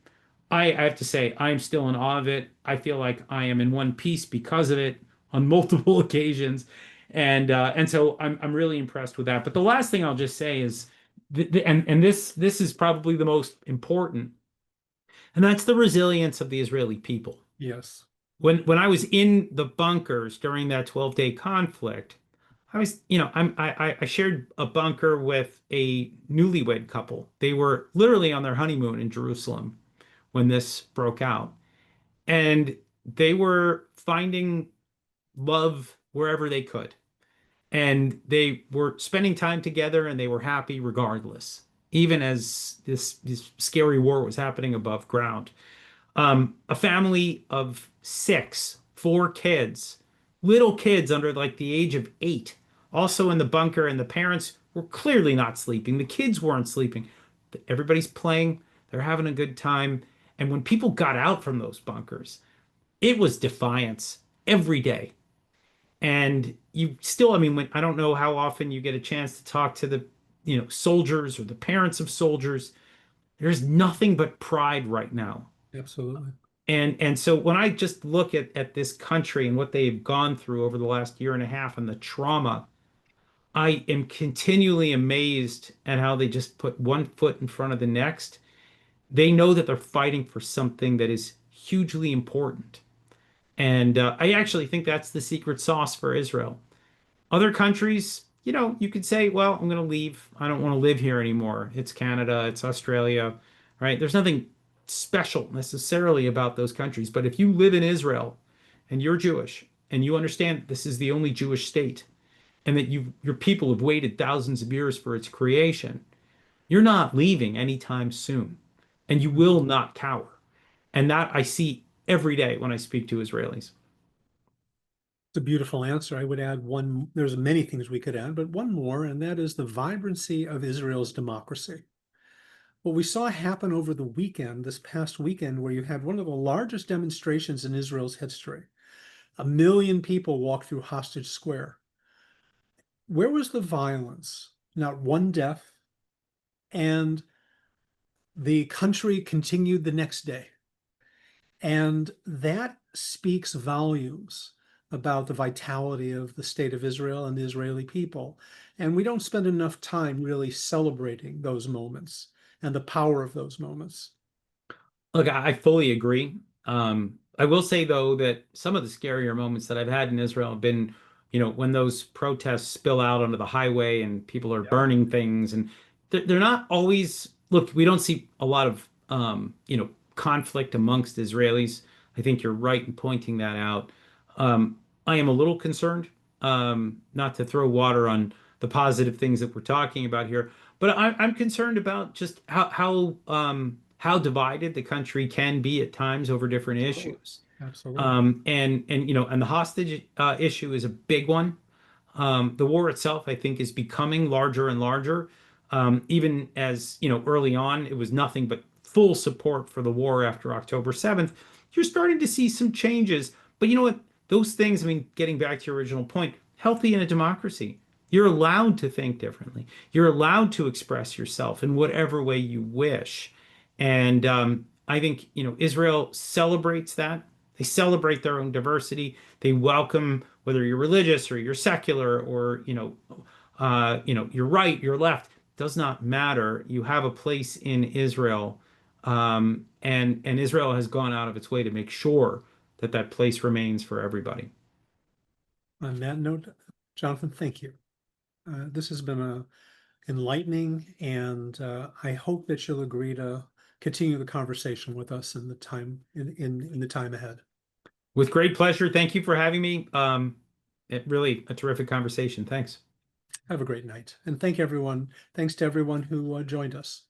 I have to say, I'm still in awe of it. I feel like I am in one piece because of it on multiple occasions, and so I'm really impressed with that. But the last thing I'll just say is, and this is probably the most important, and that's the resilience of the Israeli people. Yes. When I was in the bunkers during that 12-day conflict, I was, I shared a bunker with a newlywed couple. They were literally on their honeymoon in Jerusalem when this broke out. And they were finding love wherever they could. And they were spending time together and they were happy regardless, even as this scary war was happening above ground. A family of six, 4 kids, little kids under like the age of 8, also in the bunker, and the parents were clearly not sleeping. The kids weren't sleeping. Everybody's playing, they're having a good time. And when people got out from those bunkers, it was defiance every day. And you still, I mean, I don't know how often you get a chance to talk to the, soldiers or the parents of soldiers. There's nothing but pride right now. Absolutely. And so when I just look at this country and what they've gone through over the last year and a half and the trauma, I am continually amazed at how they just put one foot in front of the next. They know that they're fighting for something that is hugely important. And I actually think that's the secret sauce for Israel. Other countries, you could say, well, I'm going to leave. I don't want to live here anymore. It's Canada, it's Australia, right? There's nothing special necessarily about those countries. But if you live in Israel and you're Jewish and you understand that this is the only Jewish state and that your people have waited thousands of years for its creation, you're not leaving anytime soon. And you will not cower. And that I see every day when I speak to Israelis. It's a beautiful answer. I would add one, there's many things we could add, but one more, and that is the vibrancy of Israel's democracy. What we saw happen over the weekend, this past weekend, where you had one of the largest demonstrations in Israel's history. 1 million people walked through Hostage Square. Where was the violence? Not one death. And the country continued the next day. And that speaks volumes about the vitality of the state of Israel and the Israeli people. And we don't spend enough time really celebrating those moments and the power of those moments. Look, I fully agree. I will say though that some of the scarier moments that I've had in Israel have been, when those protests spill out onto the highway and people are Yeah. burning things, and they're not always. Look, we don't see a lot of, conflict amongst Israelis. I think you're right in pointing that out. I am a little concerned, not to throw water on the positive things that we're talking about here, but I'm concerned about just how divided the country can be at times over different Absolutely. issues. Absolutely. And the hostage issue is a big one. The war itself, I think, is becoming larger and larger. Even as, early on, it was nothing but full support for the war after October 7th. You're starting to see some changes. But you know what? Those things, I mean, getting back to your original point, healthy in a democracy. You're allowed to think differently. You're allowed to express yourself in whatever way you wish. And I think, Israel celebrates that. They celebrate their own diversity. They welcome whether you're religious or you're secular or you're right, you're left. Does not matter. You have a place in Israel, and Israel has gone out of its way to make sure that that place remains for everybody. On that note, Jonathan, thank you. This has been enlightening, and I hope that you'll agree to continue the conversation with us in the time in the time ahead. With great pleasure. Thank you for having me. It really a terrific conversation. Thanks. Have a great night, and thank everyone. Thanks to everyone who joined us.